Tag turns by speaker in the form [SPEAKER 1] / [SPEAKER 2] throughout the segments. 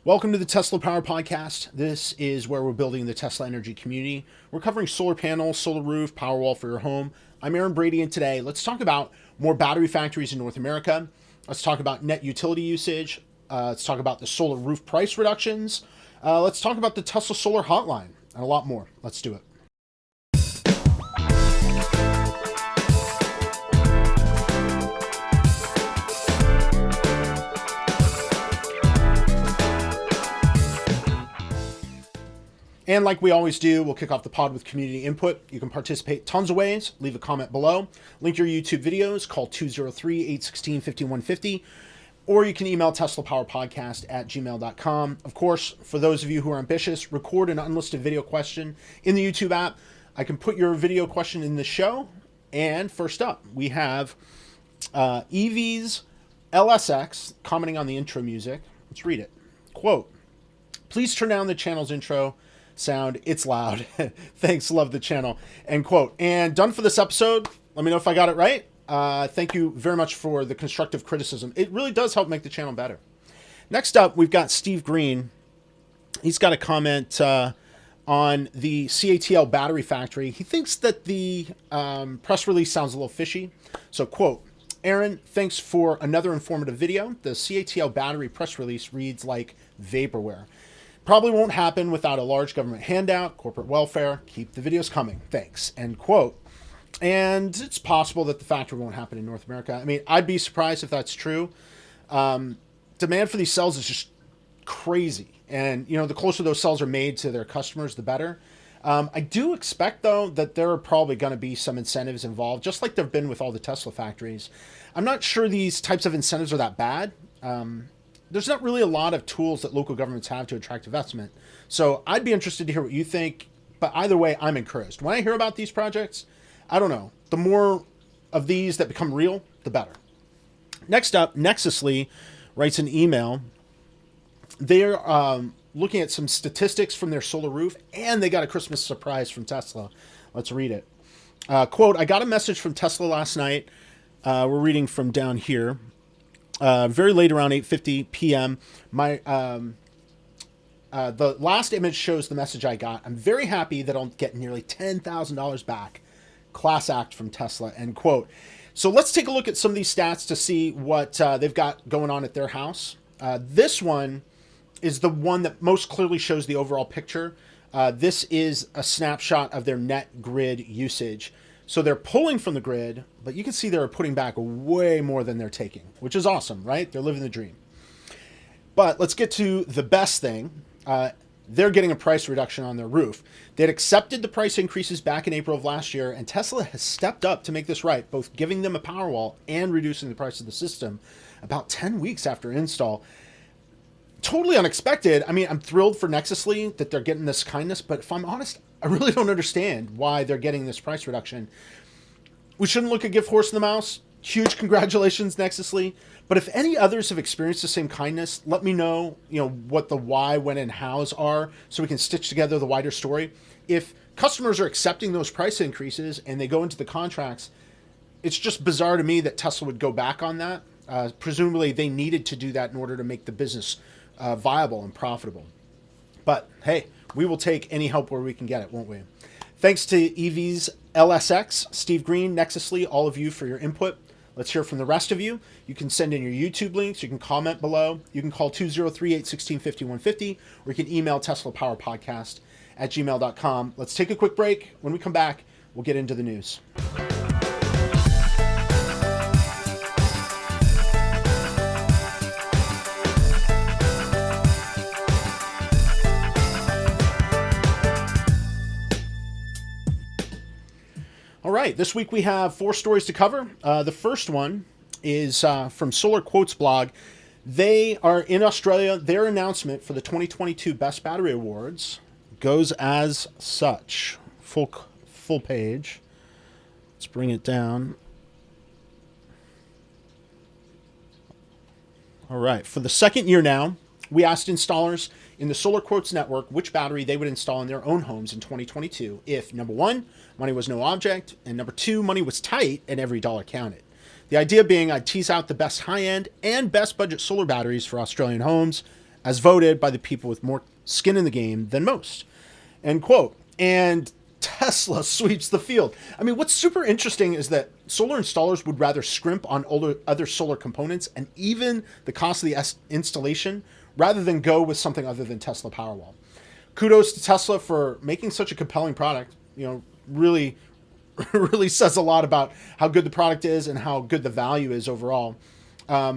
[SPEAKER 1] Welcome to the Tesla Power Podcast. This is where we're building the Tesla energy community. We're covering solar panels, solar roof, Powerwall for your home. I'm Aaron Brady, and today let's talk about more battery factories in North America. Let's talk about net utility usage. Let's talk about the solar roof price reductions. Let's talk about the Tesla Solar Hotline and a lot more. Let's do it. And like we always do, we'll kick off the pod with community input. You can participate tons of ways. Leave a comment below. Link your YouTube videos. Call 203-816-5150. Or you can email teslapowerpodcast@gmail.com. Of course, for those of you who are ambitious, record an unlisted video question in the YouTube app. I can put your video question in the show. And first up, we have EV's LSX commenting on the intro music. Let's read it. Quote, "Please turn down the channel's intro sound. It's loud. Thanks. Love the channel." End quote. And done for this episode. Let me know if I got it right. Thank you very much for the constructive criticism. It really does help make the channel better. Next up, we've got Steve Green. He's got a comment on the CATL battery factory. He thinks that the press release sounds a little fishy. So, quote, "Aaron, thanks for another informative video. The CATL battery press release reads like vaporware. Probably won't happen without a large government handout, corporate welfare. Keep the videos coming. Thanks." End quote. And it's possible that the factory won't happen in North America. I mean, I'd be surprised if that's true. Demand for these cells is just crazy. And, the closer those cells are made to their customers, the better. I do expect, though, that there are probably going to be some incentives involved, just like there have been with all the Tesla factories. I'm not sure these types of incentives are that bad. There's not really a lot of tools that local governments have to attract investment. So I'd be interested to hear what you think. But either way, I'm encouraged. When I hear about these projects, I don't know. The more of these that become real, the better. Next up, Nexusly writes an email. They're looking at some statistics from their solar roof, and they got a Christmas surprise from Tesla. Let's read it. Quote, "I got a message from Tesla last night." We're reading from down here. Very late, around 8:50 p.m. The last image shows the message I got. "I'm very happy that I'll get nearly $10,000 back. Class act from Tesla." End quote. So let's take a look at some of these stats to see what they've got going on at their house. This one is the one that most clearly shows the overall picture. This is a snapshot of their net grid usage. So they're pulling from the grid, but you can see they're putting back way more than they're taking, which is awesome, right? They're living the dream. But let's get to the best thing. They're getting a price reduction on their roof. They had accepted the price increases back in April of last year, and Tesla has stepped up to make this right, both giving them a Powerwall and reducing the price of the system about 10 weeks after install. Totally unexpected. I mean, I'm thrilled for Nexusly that they're getting this kindness, but if I'm honest, I really don't understand why they're getting this price reduction. We shouldn't look a gift horse in the mouth. Huge congratulations, Nexusly. But if any others have experienced the same kindness, let me know, what the why, when, and hows are so we can stitch together the wider story. If customers are accepting those price increases and they go into the contracts, it's just bizarre to me that Tesla would go back on that. Presumably, they needed to do that in order to make the business viable and profitable. But hey, we will take any help where we can get it, won't we? Thanks to EV's LSX, Steve Green, Nexusly, all of you for your input. Let's hear from the rest of you. You can send in your YouTube links. You can comment below. You can call 203-816-5150, or you can email teslapowerpodcast@gmail.com. Let's take a quick break. When we come back, we'll get into the news. All right, this week we have 4 stories to cover. The first one is from Solar Quotes blog. They are in Australia. Their announcement for the 2022 Best Battery Awards goes as such. Full page. Let's bring it down. All right, for the second year now, we asked installers in the Solar Quotes network which battery they would install in their own homes in 2022 if, number 1, money was no object, and number 2, money was tight and every dollar counted. The idea being I'd tease out the best high-end and best budget solar batteries for Australian homes as voted by the people with more skin in the game than most. End quote. And Tesla sweeps the field. I mean, what's super interesting is that solar installers would rather scrimp on other solar components and even the cost of the installation rather than go with something other than Tesla Powerwall. Kudos to Tesla for making such a compelling product. Really says a lot about how good the product is and how good the value is overall. I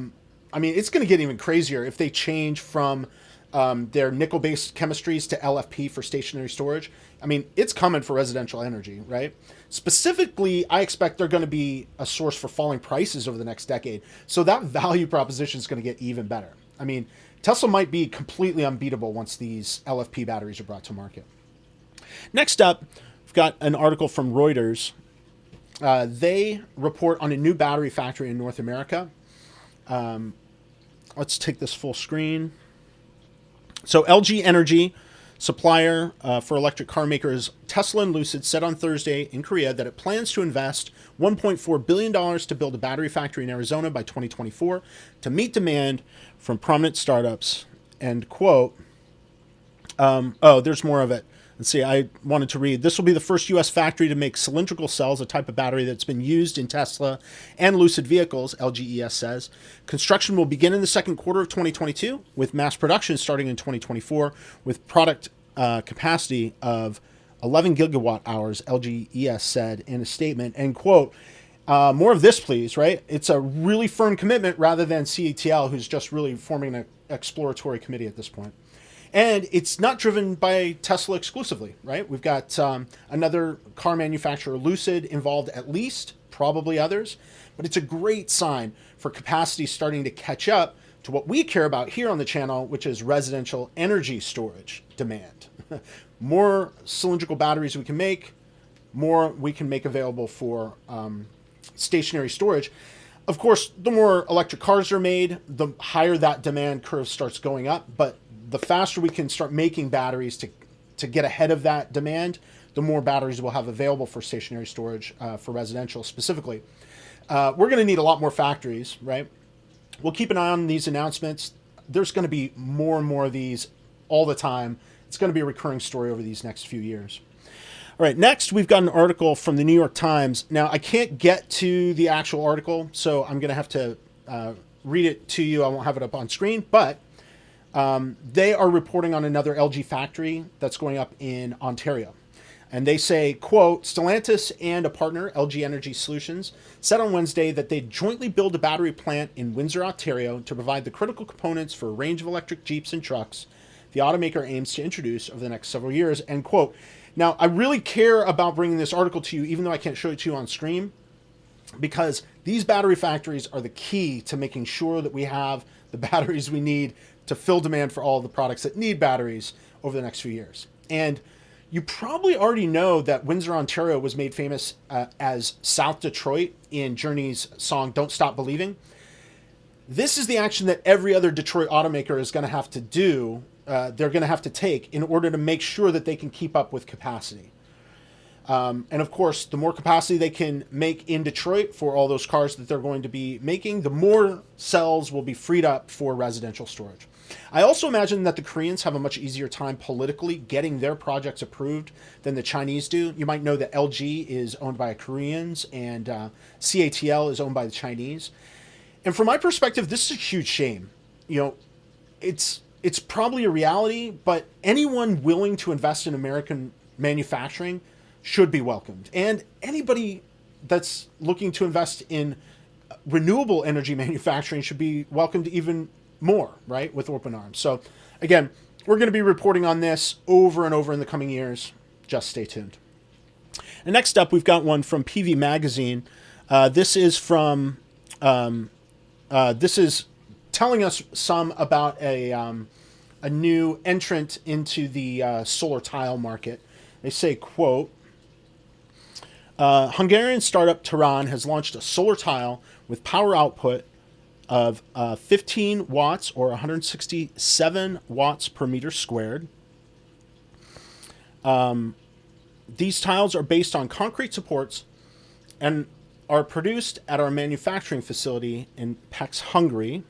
[SPEAKER 1] mean, it's going to get even crazier if they change from their nickel-based chemistries to LFP for stationary storage. I mean, it's coming for residential energy, right? Specifically, I expect they're going to be a source for falling prices over the next decade. So that value proposition is going to get even better. I mean, Tesla might be completely unbeatable once these LFP batteries are brought to market. Next up, we've got an article from Reuters. They report on a new battery factory in North America. Let's take this full screen. So LG Energy, supplier for electric car makers Tesla and Lucid, said on Thursday in Korea that it plans to invest $1.4 billion to build a battery factory in Arizona by 2024 to meet demand from prominent startups. End quote. There's more of it. Let's see, I wanted to read. This will be the first U.S. factory to make cylindrical cells, a type of battery that's been used in Tesla and Lucid vehicles, LGES says. Construction will begin in the second quarter of 2022, with mass production starting in 2024, with product capacity of 11 gigawatt hours, LGES said in a statement. End quote. More of this, please, right? It's a really firm commitment rather than CATL, who's just really forming an exploratory committee at this point. And it's not driven by Tesla exclusively, right? We've got another car manufacturer, Lucid, involved at least, probably others. But it's a great sign for capacity starting to catch up to what we care about here on the channel, which is residential energy storage demand. More cylindrical batteries we can make, more we can make available for stationary storage. Of course, the more electric cars are made, the higher that demand curve starts going up. But the faster we can start making batteries to get ahead of that demand, the more batteries we'll have available for stationary storage for residential specifically. We're going to need a lot more factories, right? We'll keep an eye on these announcements. There's going to be more and more of these all the time. It's going to be a recurring story over these next few years. All right, next we've got an article from the New York Times. Now, I can't get to the actual article, so I'm going to have to read it to you. I won't have it up on screen, but they are reporting on another LG factory that's going up in Ontario. And they say, quote, Stellantis and a partner, LG Energy Solutions, said on Wednesday that they'd jointly build a battery plant in Windsor, Ontario to provide the critical components for a range of electric Jeeps and trucks the automaker aims to introduce over the next several years, end quote. Now, I really care about bringing this article to you, even though I can't show it to you on screen, because these battery factories are the key to making sure that we have the batteries we need to fill demand for all the products that need batteries over the next few years. And you probably already know that Windsor, Ontario was made famous as South Detroit in Journey's song Don't Stop Believing. This is the action that every other Detroit automaker is going to have to do. They're going to have to take in order to make sure that they can keep up with capacity. And of course, the more capacity they can make in Detroit for all those cars that they're going to be making, the more cells will be freed up for residential storage. I also imagine that the Koreans have a much easier time politically getting their projects approved than the Chinese do. You might know that LG is owned by Koreans and CATL is owned by the Chinese. And from my perspective, this is a huge shame. It's probably a reality, but anyone willing to invest in American manufacturing should be welcomed. And anybody that's looking to invest in renewable energy manufacturing should be welcomed even more, right, with open arms. So again, we're going to be reporting on this over and over in the coming years. Just stay tuned. And next up, we've got one from PV Magazine. This is telling us some about a new entrant into the solar tile market. They say, quote, Hungarian startup Tehran has launched a solar tile with power output of 15 watts or 167 watts per meter squared. These tiles are based on concrete supports and are produced at our manufacturing facility in Pécs, Hungary.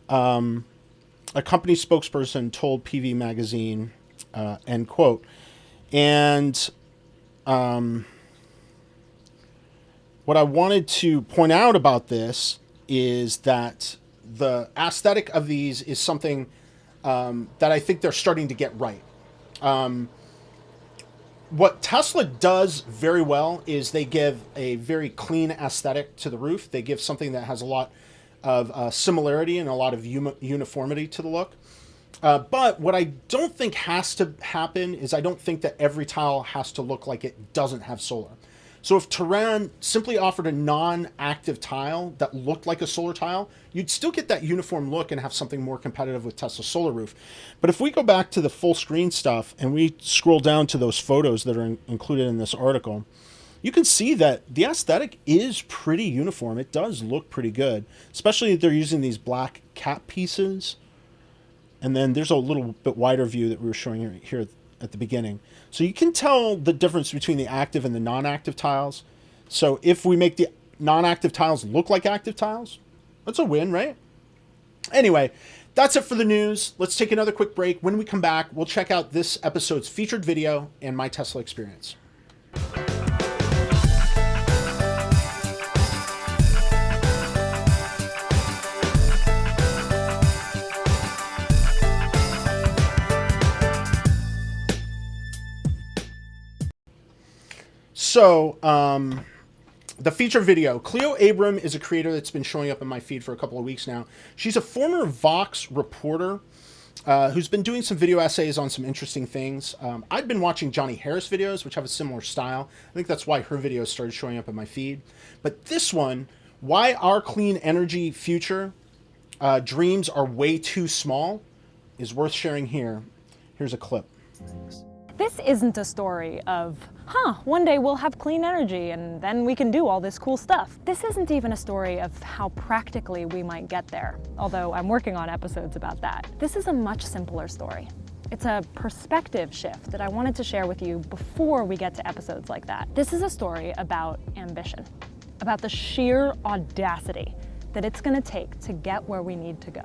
[SPEAKER 1] A company spokesperson told PV Magazine, end quote. And what I wanted to point out about this is that the aesthetic of these is something that I think they're starting to get right. What Tesla does very well is they give a very clean aesthetic to the roof. They give something that has a lot of similarity and a lot of uniformity to the look. But what I don't think has to happen is I don't think that every tile has to look like it doesn't have solar. So if Terran simply offered a non-active tile that looked like a solar tile, you'd still get that uniform look and have something more competitive with Tesla's solar roof. But if we go back to the full screen stuff and we scroll down to those photos that are included in this article, you can see that the aesthetic is pretty uniform. It does look pretty good, especially if they're using these black cap pieces. And then there's a little bit wider view that we were showing here at the beginning. So you can tell the difference between the active and the non-active tiles. So if we make the non-active tiles look like active tiles, that's a win, right? Anyway, that's it for the news. Let's take another quick break. When we come back, we'll check out this episode's featured video and my Tesla experience. So, the feature video. Cleo Abram is a creator that's been showing up in my feed for a couple of weeks now. She's a former Vox reporter who's been doing some video essays on some interesting things. I've been watching Johnny Harris videos, which have a similar style. I think that's why her videos started showing up in my feed. But this one, why our clean energy future dreams are way too small, is worth sharing here. Here's a clip.
[SPEAKER 2] This isn't a story of, one day we'll have clean energy and then we can do all this cool stuff. This isn't even a story of how practically we might get there, although I'm working on episodes about that. This is a much simpler story. It's a perspective shift that I wanted to share with you before we get to episodes like that. This is a story about ambition, about the sheer audacity that it's going to take to get where we need to go.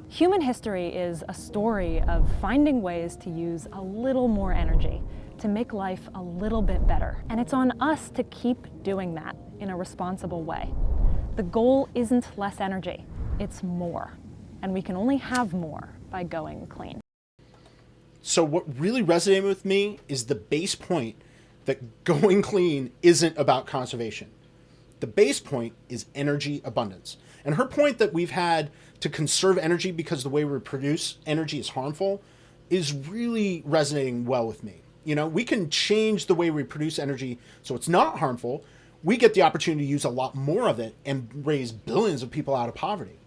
[SPEAKER 2] Human history is a story of finding ways to use a little more energy to make life a little bit better. And it's on us to keep doing that in a responsible way. The goal isn't less energy, it's more. And we can only have more by going clean.
[SPEAKER 1] So what really resonated with me is the base point that going clean isn't about conservation. The base point is energy abundance. And her point that we've had to conserve energy because the way we produce energy is harmful is really resonating well with me. You know, we can change the way we produce energy so it's not harmful. We get the opportunity to use a lot more of it and raise billions of people out of poverty.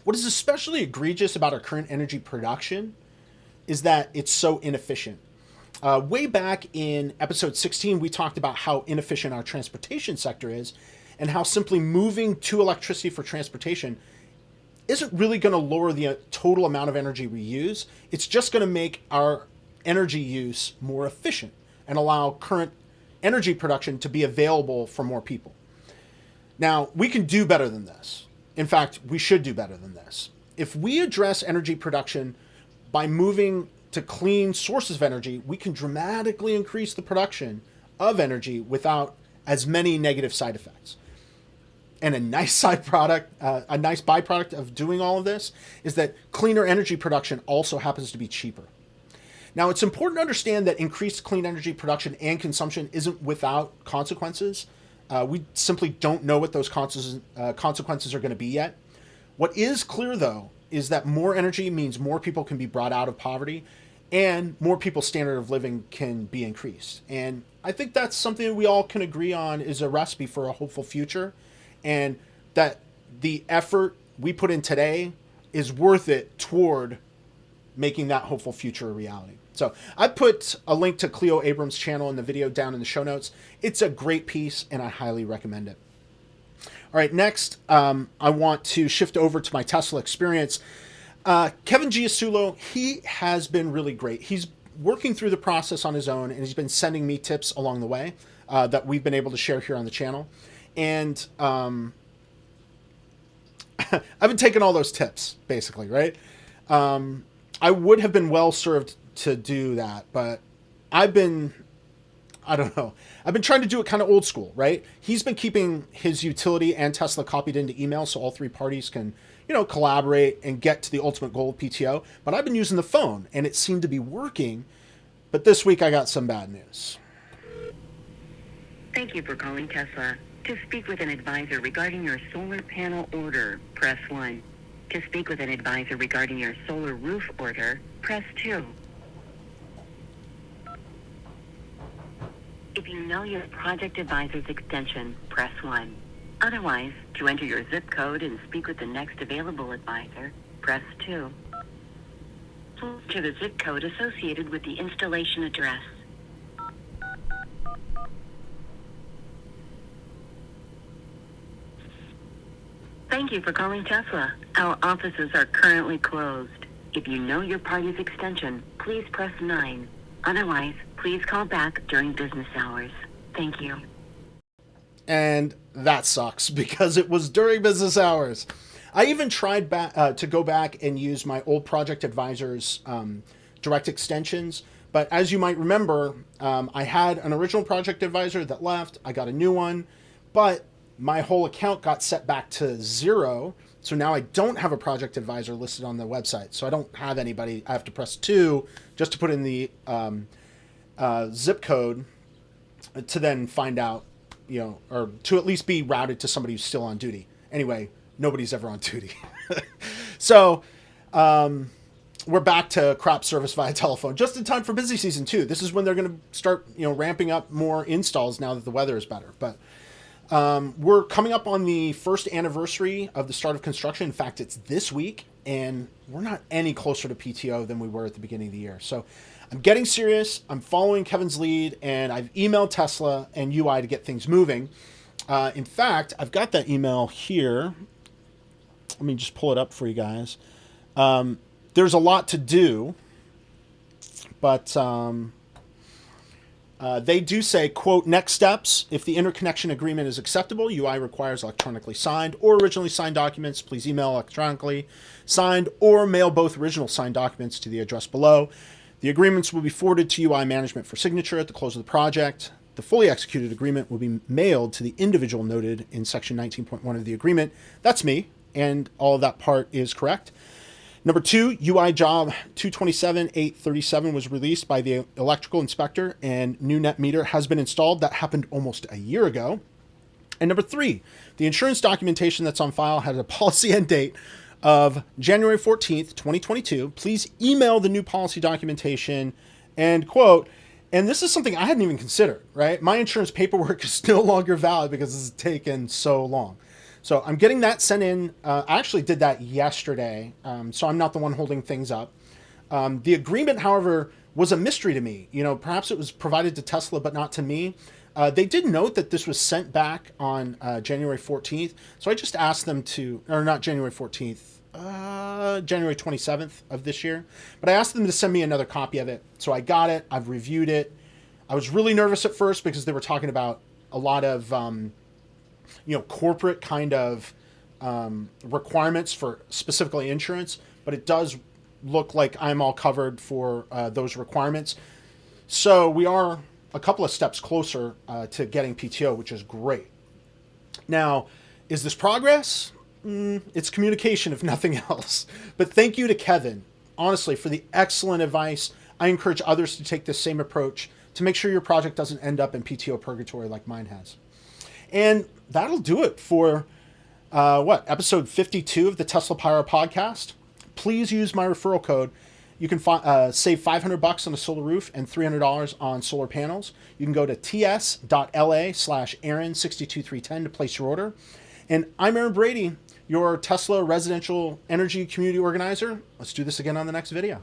[SPEAKER 1] What is especially egregious about our current energy production is that it's so inefficient. Way back in episode 16, we talked about how inefficient our transportation sector is and how simply moving to electricity for transportation isn't really going to lower the total amount of energy we use. It's just going to make our energy use more efficient and allow current energy production to be available for more people. Now, we can do better than this. In fact, we should do better than this. If we address energy production by moving to clean sources of energy, we can dramatically increase the production of energy without as many negative side effects. And a nice byproduct of doing all of this is that cleaner energy production also happens to be cheaper. Now, it's important to understand that increased clean energy production and consumption isn't without consequences. We simply don't know what those consequences are going to be yet. What is clear, though, is that more energy means more people can be brought out of poverty and more people's standard of living can be increased. And I think that's something that we all can agree on is a recipe for a hopeful future, and that the effort we put in today is worth it toward making that hopeful future a reality. So I put a link to Cleo Abram's channel in the video down in the show notes. It's a great piece and I highly recommend it. All right, next, I want to shift over to my Tesla experience. Kevin Giasulo, he has been really great. He's working through the process on his own, and he's been sending me tips along the way that we've been able to share here on the channel. And I've been taking all those tips, basically, right? I would have been well served to do that, but I don't know. I've been trying to do it kind of old school, right? He's been keeping his utility and Tesla copied into email so all three parties can, collaborate and get to the ultimate goal of PTO. But I've been using the phone and it seemed to be working. But this week I got some bad news.
[SPEAKER 3] Thank you for calling Tesla. To speak with an advisor regarding your solar panel order, press 1. To speak with an advisor regarding your solar roof order, press 2. If you know your project advisor's extension, press 1. Otherwise, to enter your zip code and speak with the next available advisor, press 2. Please enter the zip code associated with the installation address. Thank you for calling Tesla. Our offices are currently closed. If you know your party's extension, please press 9. Otherwise, please call back during business hours. Thank you.
[SPEAKER 1] And that sucks because it was during business hours. I even tried to go back and use my old project advisor's direct extensions. But as you might remember, I had an original project advisor that left. I got a new one, but my whole account got set back to 0. So now I don't have a project advisor listed on the website. So I don't have anybody. I have to press 2 just to put in the zip code to then find out, or to at least be routed to somebody who's still on duty. Anyway, nobody's ever on duty. So we're back to crap service via telephone, just in time for busy season too. This is when they're going to start, ramping up more installs now that the weather is better. But we're coming up on the first anniversary of the start of construction. In fact, it's this week, and we're not any closer to PTO than we were at the beginning of the year. So I'm getting serious. I'm following Kevin's lead, and I've emailed Tesla and UI to get things moving. In fact, I've got that email here. Let me just pull it up for you guys. There's a lot to do, but they do say, quote, next steps. If the interconnection agreement is acceptable, UI requires electronically signed or originally signed documents. Please email electronically signed or mail both original signed documents to the address below. The agreements will be forwarded to UI management for signature at the close of the project. The fully executed agreement will be mailed to the individual noted in section 19.1 of the agreement. That's me, and all of that part is correct. Number 2, UI job 227-837 was released by the electrical inspector, and new net meter has been installed. That happened almost a year ago. And number 3, the insurance documentation that's on file has a policy end date of January 14th, 2022. Please email the new policy documentation, and quote, and this is something I hadn't even considered, right? My insurance paperwork is no longer valid because this has taken so long. So I'm getting that sent in. I actually did that yesterday, so I'm not the one holding things up. The agreement, however, was a mystery to me. Perhaps it was provided to Tesla, but not to me. They did note that this was sent back on January 14th. So I just asked them to, or not January 14th, January 27th of this year. But I asked them to send me another copy of it. So I got it. I've reviewed it. I was really nervous at first because they were talking about a lot of corporate kind of requirements for specifically insurance, but it does look like I'm all covered for those requirements. So we are a couple of steps closer to getting PTO, which is great. Now, is this progress? It's communication, if nothing else. But thank you to Kevin, honestly, for the excellent advice. I encourage others to take this same approach to make sure your project doesn't end up in PTO purgatory like mine has. And that'll do it for, episode 52 of the Tesla Pyro podcast. Please use my referral code. You can save $500 on a solar roof and $300 on solar panels. You can go to ts.la/Aaron62310 to place your order. And I'm Aaron Brady, your Tesla residential energy community organizer. Let's do this again on the next video.